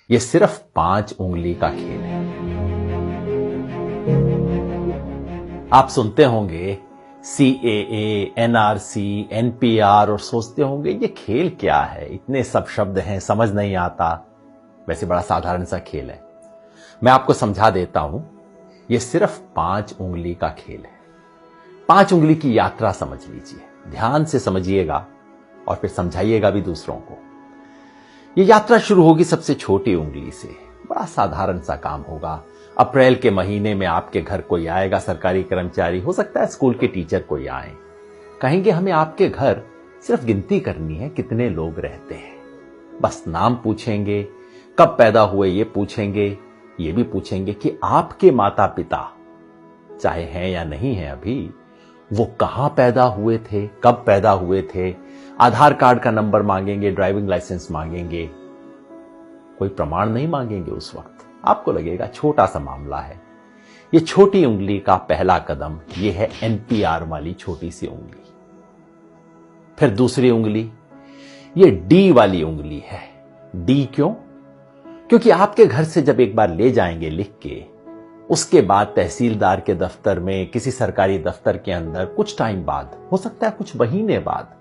ये सिर्फ 5 उंगली का खेल है। आप सुनते होंगे CAA, NRC, NPR और सोचते होंगे ये खेल क्या है, इतने सब शब्द हैं, समझ नहीं आता। वैसे बड़ा साधारण सा खेल है। मैं आपको समझा देता हूं। ये सिर्फ 5 उंगली का खेल है। 5 उंगली की यात्रा समझ लीजिए, ध्यान से समझिएगा और फिर समझाइएगा भी दूसरों को। ये यात्रा शुरू होगी सबसे छोटी उंगली से। बड़ा साधारण सा काम होगा। अप्रैल के महीने में आपके घर कोई आएगा, सरकारी कर्मचारी, हो सकता है स्कूल के टीचर कोई आए, कहेंगे हमें आपके घर सिर्फ गिनती करनी है कितने लोग रहते हैं। बस नाम पूछेंगे, कब पैदा हुए ये पूछेंगे, ये भी पूछेंगे कि आपके माता पिता चाहे हैं या नहीं है अभी, वो कहां पैदा हुए थे, कब पैदा हुए थे। आधार कार्ड का नंबर मांगेंगे, ड्राइविंग लाइसेंस मांगेंगे, कोई प्रमाण नहीं मांगेंगे। उस वक्त आपको लगेगा छोटा सा मामला है। ये छोटी उंगली का पहला कदम ये है NPR वाली छोटी सी उंगली। फिर दूसरी उंगली ये D वाली उंगली है। D क्यों? क्योंकि आपके घर से जब एक बार ले जाएंगे लिख के, उसके बाद तहसीलदार के दफ्तर में, किसी सरकारी दफ्तर के अंदर कुछ टाइम बाद, हो सकता है कुछ महीने बाद,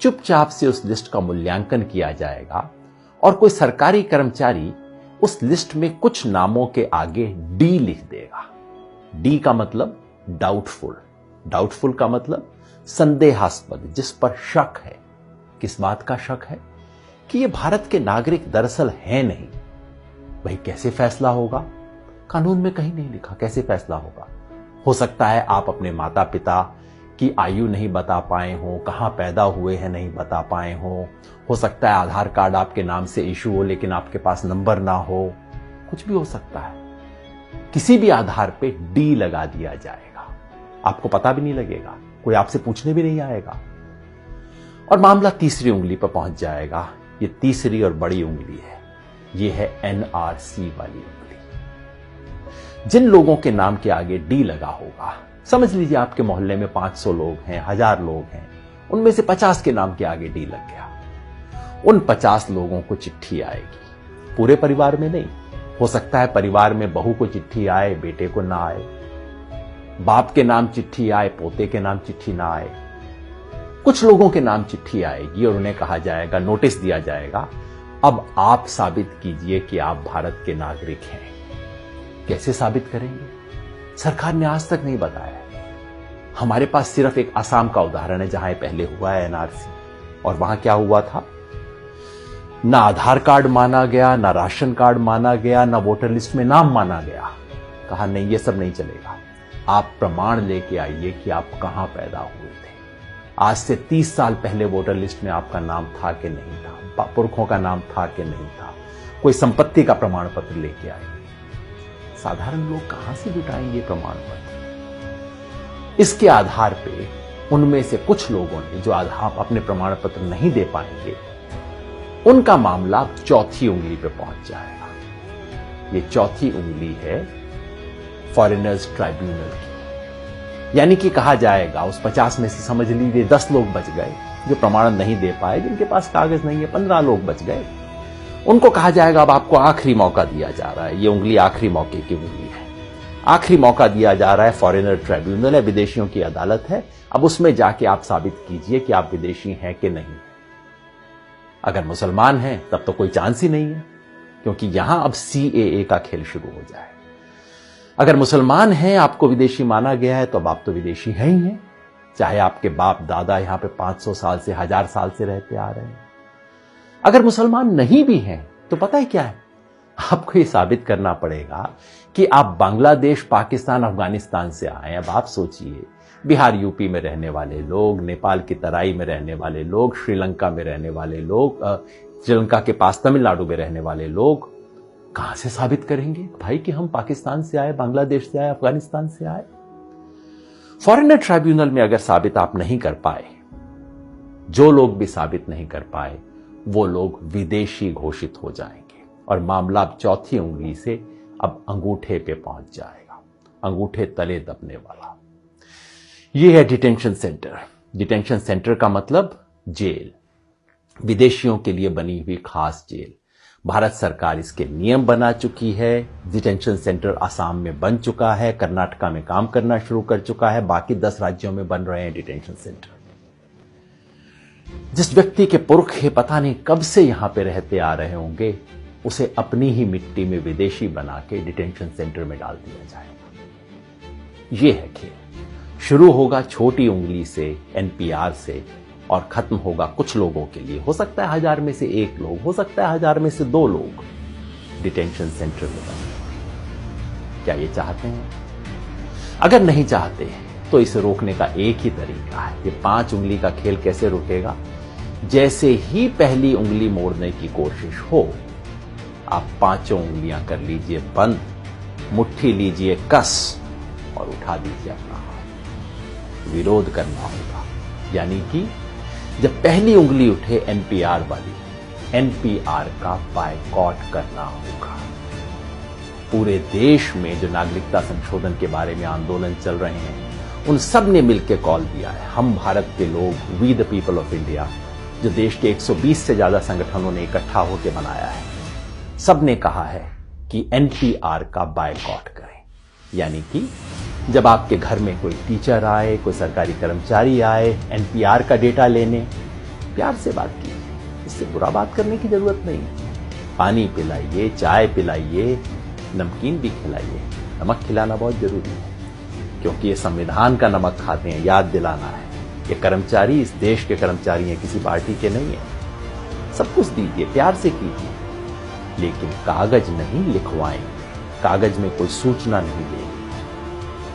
चुपचाप से उस लिस्ट का मूल्यांकन किया जाएगा और कोई सरकारी कर्मचारी उस लिस्ट में कुछ नामों के आगे D लिख देगा। D का मतलब डाउटफुल। डाउटफुल का मतलब संदेहास्पद, जिस पर शक है। किस बात का शक है? कि ये भारत के नागरिक दरअसल हैं नहीं। भाई कैसे फैसला होगा? कानून में कहीं नहीं लिखा कैसे फैसला होगा। हो सकता है आप अपने माता पिता की आयु नहीं बता पाए हो, कहां पैदा हुए हैं नहीं बता पाए हो सकता है आधार कार्ड आपके नाम से इशू हो लेकिन आपके पास नंबर ना हो, कुछ भी हो सकता है। किसी भी आधार पे D लगा दिया जाएगा, आपको पता भी नहीं लगेगा, कोई आपसे पूछने भी नहीं आएगा और मामला तीसरी उंगली पर पहुंच जाएगा। ये तीसरी और बड़ी उंगली है, ये है NRC वाली उंगली। जिन लोगों के नाम के आगे D लगा होगा, समझ लीजिए आपके मोहल्ले में 500 लोग हैं, 1000 लोग हैं, उनमें से 50 के नाम के आगे D लग गया। उन 50 लोगों को चिट्ठी आएगी, पूरे परिवार में नहीं। हो सकता है परिवार में बहू को चिट्ठी आए, बेटे को ना आए, बाप के नाम चिट्ठी आए, पोते के नाम चिट्ठी ना आए। कुछ लोगों के नाम चिट्ठी आएगी और उन्हें कहा जाएगा, नोटिस दिया जाएगा, अब आप साबित कीजिए कि आप भारत के नागरिक हैं। कैसे साबित करेंगे? सरकार ने आज तक नहीं बताया। हमारे पास सिर्फ एक असम का उदाहरण है जहां पहले हुआ है NRC, और वहां क्या हुआ था? ना आधार कार्ड माना गया, ना राशन कार्ड माना गया, ना वोटर लिस्ट में नाम माना गया। कहा नहीं, ये सब नहीं चलेगा, आप प्रमाण लेके आइए कि आप कहां पैदा हुए थे। आज से 30 साल पहले वोटर लिस्ट में आपका नाम था कि नहीं था, पुरखों का नाम था कि नहीं था, कोई संपत्ति का प्रमाण पत्र लेके आइए। साधारण लोग कहां से जुटाएंगे प्रमाण पत्र? इसके आधार पे उनमें से कुछ लोगों ने जो आधार अपने प्रमाण पत्र नहीं दे पाएंगे, उनका मामला चौथी उंगली पे पहुंच जाएगा। ये चौथी उंगली है फॉरेनर्स ट्राइब्यूनल की। यानी कि कहा जाएगा उस 50 में से समझ लीजिए 10 लोग बच गए जो प्रमाण नहीं दे पाए, जिनके पास कागज नहीं है, 15 लोग बच गए। उनको कहा जाएगा अब आपको आखिरी मौका दिया जा रहा है। ये उंगली आखिरी मौके की उंगली है। आखिरी मौका दिया जा रहा है, फॉरेनर ट्राइब्यूनल है, विदेशियों की अदालत है। अब उसमें जाके आप साबित कीजिए कि आप विदेशी हैं कि नहीं। अगर मुसलमान हैं तब तो कोई चांस ही नहीं है, क्योंकि यहां अब CAA का खेल शुरू हो जाए। अगर मुसलमान हैं, आपको विदेशी माना गया है, तो अब आप तो विदेशी हैं ही हैं, चाहे आपके बाप दादा यहां पे 500 साल से, 1000 साल से रहते आ रहे हैं। अगर मुसलमान नहीं भी हैं तो पता है क्या है, आपको ये साबित करना पड़ेगा कि आप बांग्लादेश, पाकिस्तान, अफगानिस्तान से आए। अब आप सोचिए, बिहार यूपी में रहने वाले लोग, नेपाल की तराई में रहने वाले लोग, श्रीलंका में रहने वाले लोग, श्रीलंका के पास तमिलनाडु में रहने वाले लोग कहां से साबित करेंगे भाई कि हम पाकिस्तान से आए, बांग्लादेश से आए, अफगानिस्तान से आए? फॉरेनर ट्राइब्यूनल में अगर साबित आप नहीं कर पाए, जो लोग भी साबित नहीं कर पाए, वो लोग विदेशी घोषित हो जाएंगे और मामला अब चौथी उंगली से अब अंगूठे पे पहुंच जाएगा, अंगूठे तले दबने वाला। ये है डिटेंशन सेंटर। डिटेंशन सेंटर का मतलब जेल, विदेशियों के लिए बनी हुई खास जेल। भारत सरकार इसके नियम बना चुकी है। डिटेंशन सेंटर आसाम में बन चुका है, कर्नाटका में काम करना शुरू कर चुका है, बाकी 10 राज्यों में बन रहे हैं डिटेंशन सेंटर। जिस व्यक्ति के पुरखे पता नहीं कब से यहां पे रहते आ रहे होंगे, उसे अपनी ही मिट्टी में विदेशी बना के डिटेंशन सेंटर में डाल दिया जाएगा। यह है खेल। शुरू होगा छोटी उंगली से, एनपीआर से, और खत्म होगा कुछ लोगों के लिए। हो सकता है 1000 में से 1 लोग, हो सकता है 1000 में से 2 लोग डिटेंशन सेंटर में बने। क्या ये चाहते हैं? अगर नहीं चाहते तो इसे रोकने का एक ही तरीका है। ये 5 उंगली का खेल कैसे रुकेगा? जैसे ही पहली उंगली मोड़ने की कोशिश हो, आप 5 उंगलियां कर लीजिए बंद, मुट्ठी लीजिए कस और उठा दीजिए अपना हाथ। विरोध करना होगा, यानी कि जब पहली उंगली उठे एनपीआर वाली, एनपीआर का बायकॉट करना होगा। पूरे देश में जो नागरिकता संशोधन के बारे में आंदोलन चल रहे हैं, उन सब ने मिलकर कॉल दिया है। हम भारत के लोग, we the people of India, जो देश के 120 से ज्यादा संगठनों ने इकट्ठा होकर बनाया है, सब ने कहा है कि एनपीआर का बायकॉट करें। यानी कि जब आपके घर में कोई टीचर आए, कोई सरकारी कर्मचारी आए एनपीआर का डेटा लेने, प्यार से बात कीजिए। इससे बुरा बात करने की जरूरत नहीं। पानी पिलाइए, चाय पिलाइए, नमकीन भी खिलाइए। नमक खिलाना बहुत जरूरी है, क्योंकि ये संविधान का नमक खाते हैं, याद दिलाना है। ये कर्मचारी इस देश के कर्मचारी हैं, किसी पार्टी के नहीं है। सब कुछ दीजिए, प्यार से कीजिए, लेकिन कागज नहीं लिखवाएं। कागज में कोई सूचना नहीं देगी,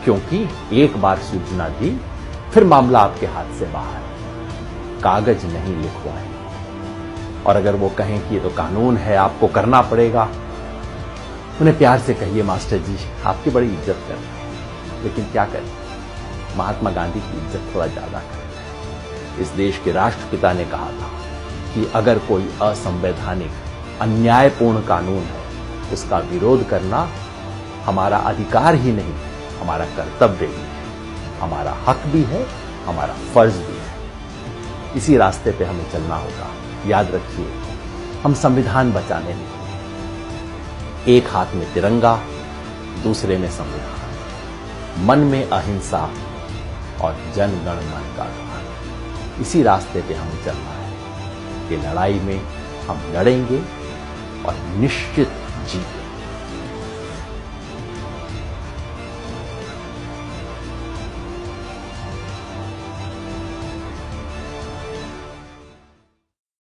क्योंकि एक बार सूचना दी फिर मामला आपके हाथ से बाहर। कागज नहीं लिखवाएं। और अगर वो कहें कि ये तो कानून है, आपको करना पड़ेगा, उन्हें प्यार से कहिए, मास्टर जी आपकी बड़ी इज्जत कर रहे हैं, लेकिन क्या करें, महात्मा गांधी की इज्जत थोड़ा ज्यादा करें। इस देश के राष्ट्रपिता ने कहा था कि अगर कोई असंवैधानिक, अन्यायपूर्ण कानून है, उसका विरोध करना हमारा अधिकार ही नहीं, हमारा कर्तव्य भी है, हमारा हक भी है, हमारा फर्ज भी है। इसी रास्ते पे हमें चलना होगा। याद रखिए, हम संविधान बचाने निकले। एक हाथ में तिरंगा, दूसरे में संविधान, मन में अहिंसा और जन गण मन का गान। इसी रास्ते पे हमें चलना है। ये लड़ाई में हम लड़ेंगे और निश्चित जीतेंगे।